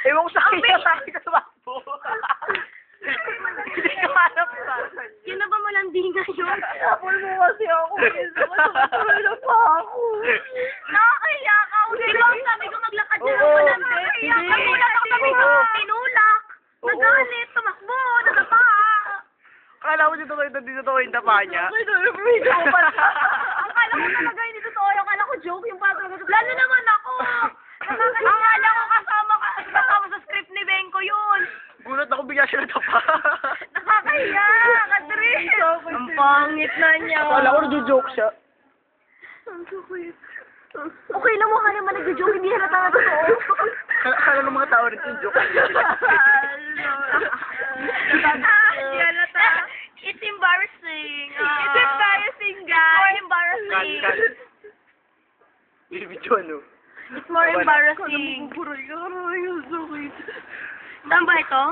Ewan ko sa kanya, sa akin ka tumakbo. Hindi ko hanap sa akin. Yun na ba malandi ngayon? Apol mo kasi ako. Masakit pa ako. Nakakahiya ka. Di ba sabi ko maglakad na lang malandi? Nagulat ako sabi ko, tinulak. Nagalit, tumakbo, nadapa. Akala mo dito ko yung tapa niya? Akala ko talaga hindi totoo. Akala ko joke yung pagod. Lalo naman ako. Akala ko kasama sa script ni Benko yun. Gulat ako bigla siya natapa. Nakakahiya, Katrin. Ang pangit na niya. Akala ko nag-joke siya. Okay lang mo ka naman nag-joke, hindi halata na totoo. Akala ng mga tao rin yung joke. Hindi halata. It's embarrassing. It's embarrassing, guys. It's embarrassing. Video ano? It's more embarrassing. Saan ba ito?